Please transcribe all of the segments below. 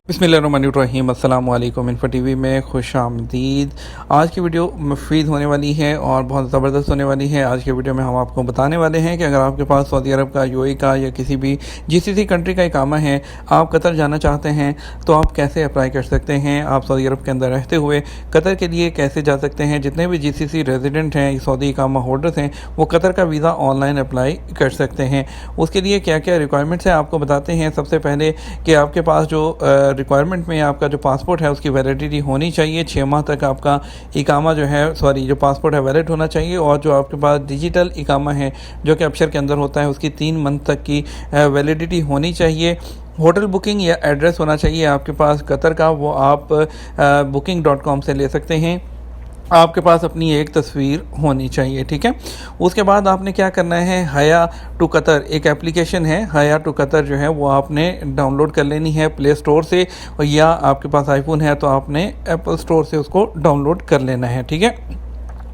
बिस्मिल्लाहिर्रहमानिर्रहीम अस्सलाम वालेकुम। इन्फो टीवी में खुश आमदीद। आज की वीडियो मुफीद होने वाली है और बहुत ज़बरदस्त होने वाली है। आज की वीडियो में हम आपको बताने वाले हैं कि अगर आपके पास सऊदी अरब का, यूएई का या किसी भी जीसीसी कंट्री का इकामा है, आप कतर जाना चाहते हैं तो आप कैसे अप्लाई कर सकते हैं। आप सऊदी अरब के अंदर रहते हुए कतर के लिए कैसे जा सकते हैं। जितने भी जीसीसी रेजिडेंट हैं, सऊदी इकामा होल्डर्स हैं, वो कतर का वीज़ा ऑनलाइन अप्लाई कर सकते हैं। उसके लिए क्या क्या रिक्वायरमेंट्स हैं आपको बताते हैं। सबसे पहले कि आपके पास जो रिक्वायरमेंट में आपका जो पासपोर्ट है उसकी वैलिडिटी होनी चाहिए। 6 माह तक आपका इकामा जो पासपोर्ट है वैलिड होना चाहिए। और जो आपके पास डिजिटल इकामा है जो कि अबशर के अंदर होता है, उसकी 3 मंथ तक की वैलिडिटी होनी चाहिए। होटल बुकिंग या एड्रेस होना चाहिए आपके पास कतर का, वो आप booking.com से ले सकते हैं। आपके पास अपनी एक तस्वीर होनी चाहिए, ठीक है। उसके बाद आपने क्या करना है, हया टू कतर एक एप्लीकेशन है, हया टू कतर जो है वो आपने डाउनलोड कर लेनी है प्ले स्टोर से, या आपके पास आईफोन है तो आपने एप्पल स्टोर से उसको डाउनलोड कर लेना है, ठीक है।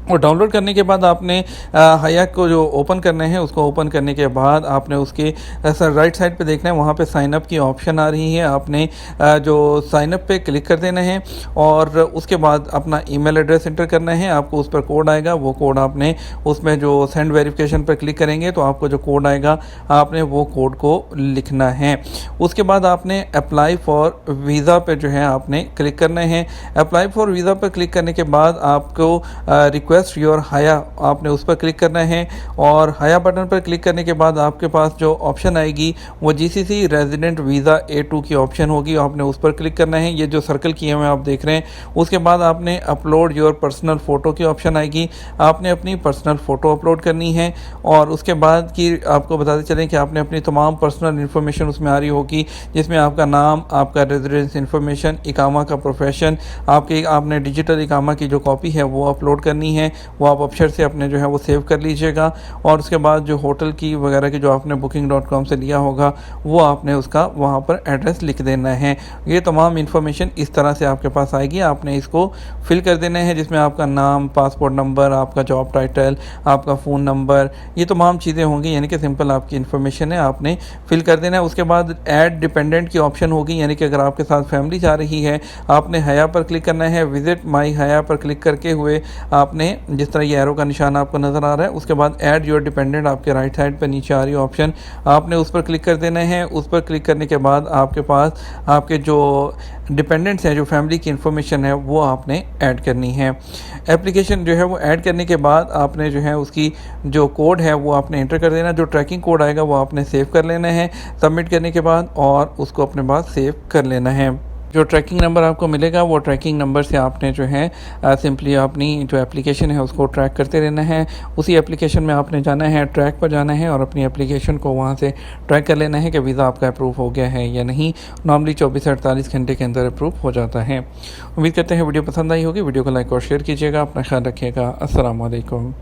और डाउनलोड करने के बाद आपने हया को जो ओपन करना है, उसको ओपन करने के बाद आपने उसके राइट साइड पे देखना है, वहाँ पे साइन अप की ऑप्शन आ रही है। आपने जो साइन अप पे क्लिक कर देना है और उसके बाद अपना ईमेल एड्रेस एंटर करना है। आपको उस पर कोड आएगा, वो कोड आपने उसमें जो सेंड वेरिफिकेशन पर क्लिक करेंगे तो आपको जो कोड आएगा आपने वो कोड को लिखना है। उसके बाद आपने अप्लाई फॉर वीज़ा पे जो है आपने क्लिक करना है। अप्लाई फॉर वीज़ा पर क्लिक करने के बाद आपको रिक्वेस्ट योर हया आपने उस पर क्लिक करना है। और हया बटन पर क्लिक करने के बाद आपके पास जो ऑप्शन आएगी वो जीसीसी रेजिडेंट वीज़ा A2 की ऑप्शन होगी, आपने उस पर क्लिक करना है। ये जो सर्कल किए हुए आप देख रहे हैं, उसके बाद आपने अपलोड योर पर्सनल फ़ोटो की ऑप्शन आएगी, आपने अपनी पर्सनल फ़ोटो अपलोड करनी है। और उसके बाद की आपको बताते चलें कि आपने अपनी तमाम पर्सनल इन्फॉर्मेशन उसमें आ रही होगी, जिसमें आपका नाम, आपका रेजिडेंस इन्फॉर्मेशन, इकामा का प्रोफेशन, आपने डिजिटल इकामा की जो कॉपी है वो अपलोड करनी है। वो आप अबशर से अपने जो है वो सेव कर लीजिएगा। और उसके बाद जो होटल की वगैरह की जो आपने booking.com से लिया होगा वो आपने उसका वहाँ पर एड्रेस लिख देना है। ये तमाम इन्फॉर्मेशन इस तरह से आपके पास आएगी, आपने इसको फिल कर देना है, जिसमें आपका नाम, पासपोर्ट नंबर, आपका जॉब टाइटल, आपका फ़ोन नंबर, ये तमाम चीज़ें होंगी। यानी कि सिंपल आपकी इन्फॉर्मेशन है, आपने फिल कर देना है। उसके बाद ऐड डिपेंडेंट की ऑप्शन होगी, यानी कि अगर आपके साथ फैमिली जा रही है, आपने हया पर क्लिक करना है। विजिट माई हया पर क्लिक करके हुए आपने जिस तरह ये एरो का निशान आपको नज़र आ रहा है, उसके बाद ऐड योर डिपेंडेंट आपके राइट साइड पर नीचे आ रही ऑप्शन, आपने उस पर क्लिक कर देना है। उस पर क्लिक करने के बाद आपके पास आपके जो डिपेंडेंट्स हैं, जो फैमिली की इन्फॉर्मेशन है वो आपने ऐड करनी है। एप्लीकेशन जो है वो ऐड करने के बाद आपने जो है उसकी जो कोड है वो आपने एंटर कर देना। जो ट्रैकिंग कोड आएगा वो आपने सेव कर लेना है सबमिट करने के बाद, और उसको अपने पास सेव कर लेना है। जो ट्रैकिंग नंबर आपको मिलेगा वो ट्रैकिंग नंबर से आपने जो है सिंपली अपनी जो एप्लीकेशन है उसको ट्रैक करते रहना है। उसी एप्लीकेशन में आपने जाना है, ट्रैक पर जाना है और अपनी एप्लीकेशन को वहाँ से ट्रैक कर लेना है कि वीज़ा आपका अप्रूव हो गया है या नहीं। नॉर्मली 24 से 48 घंटे के अंदर अप्रूव हो जाता है। उम्मीद करते हैं वीडियो पसंद आई होगी। वीडियो को लाइक और शेयर कीजिएगा। अपना ख्याल रखिएगा। अस्सलाम वालेकुम।